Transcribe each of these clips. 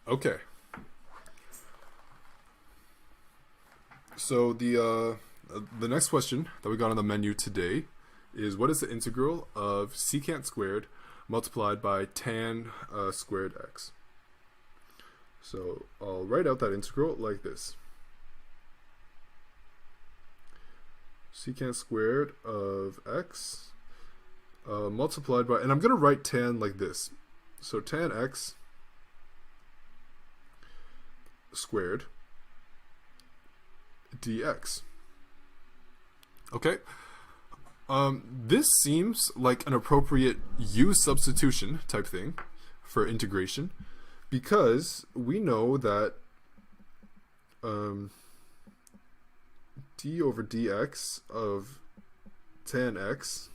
Okay. So the next question that we got on the menu today is, what is the integral of secant squared multiplied by tan squared x? So I'll write out that integral like this. Secant squared of x multiplied by, and I'm going to write tan like this. So tan x squared dx. Okay. This seems like an appropriate u substitution type thing for integration, because we know that d over dx of tan x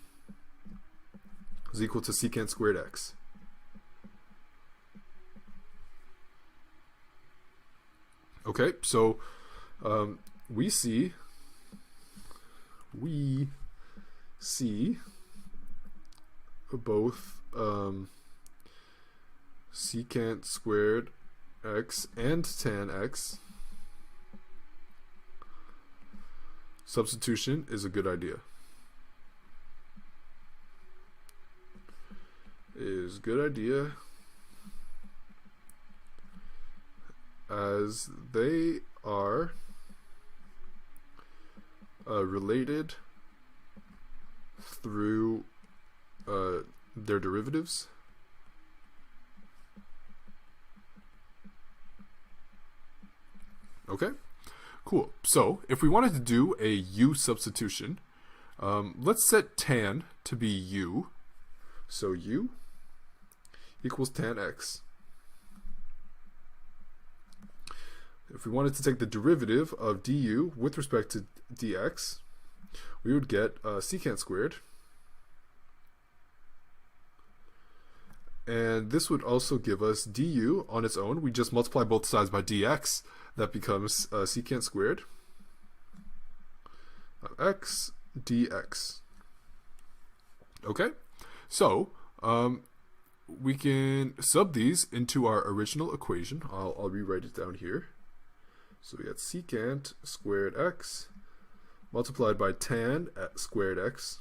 is equal to secant squared x. Okay, so we see both secant squared x and tan x. Substitution is a good idea. Is good idea, as they are related through their derivatives. Okay, cool. So if we wanted to do a u substitution, let's set tan to be u. So u equals tan x. If we wanted to take the derivative of du with respect to dx, we would get secant squared. And this would also give us du on its own. We just multiply both sides by dx. That becomes secant squared of x dx. Okay, so we can sub these into our original equation. I'll rewrite it down here. So we got secant squared x multiplied by tan squared x.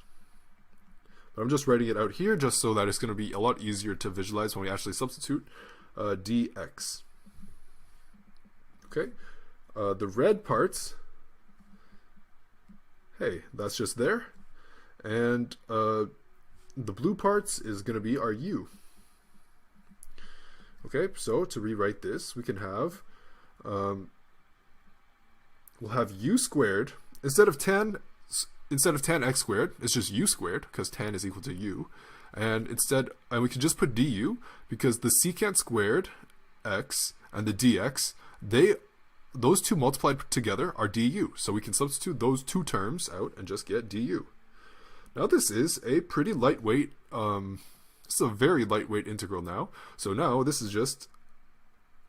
But I'm just writing it out here just so that it's going to be a lot easier to visualize when we actually substitute dx. Okay, the red parts, hey, that's just there. And the blue parts is going to be our u. Okay, so to rewrite this, we can have we'll have u squared instead of tan x squared. It's just u squared because tan is equal to u, and we can just put du because the secant squared x and the dx, those two multiplied together are du. So we can substitute those two terms out and just get du. Now this is a pretty lightweight. This is a very lightweight integral now. So now this is just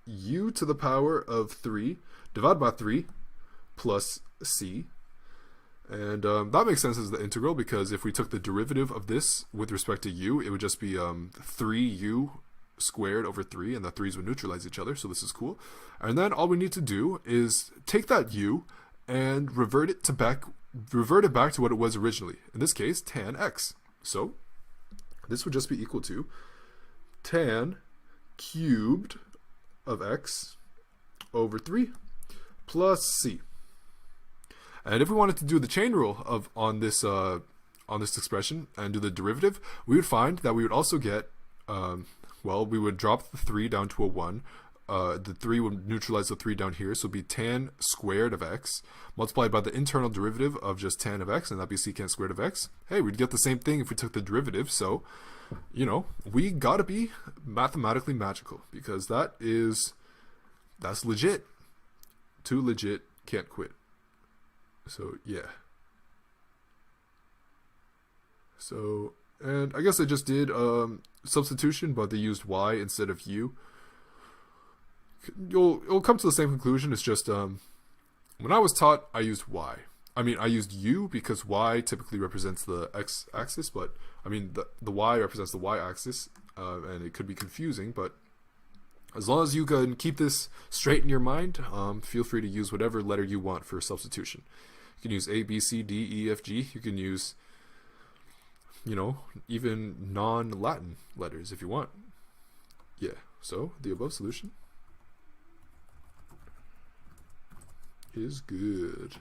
u to the power of 3 divided by 3 plus c. And that makes sense as the integral, because if we took the derivative of this with respect to u, it would just be 3u squared over 3, and the 3's would neutralize each other, so this is cool. And then all we need to do is take that u and revert it back to what it was originally. In this case, tan x. So this would just be equal to tan cubed of x over 3 plus c. And if we wanted to do the chain rule on this expression and do the derivative, we would find that we would also get, we would drop the 3 down to a 1. The 3 would neutralize the 3 down here, so it would be tan squared of x multiplied by the internal derivative of just tan of x, and that'd be secant squared of x. Hey, we'd get the same thing if we took the derivative, so, we gotta be mathematically magical, because that's legit. Too legit, can't quit. So, yeah. So, and I guess I just did substitution, but they used y instead of u. You'll come to the same conclusion. It's just when I was taught, I used y. I used u because y typically represents the x-axis, but the y represents the y-axis, and it could be confusing. But As long as you can keep this straight in your mind, feel free to use whatever letter you want for substitution. You can use A, B, C, D, E, F, G. You can use, even non-Latin letters if you want. Yeah, so the above solution is good.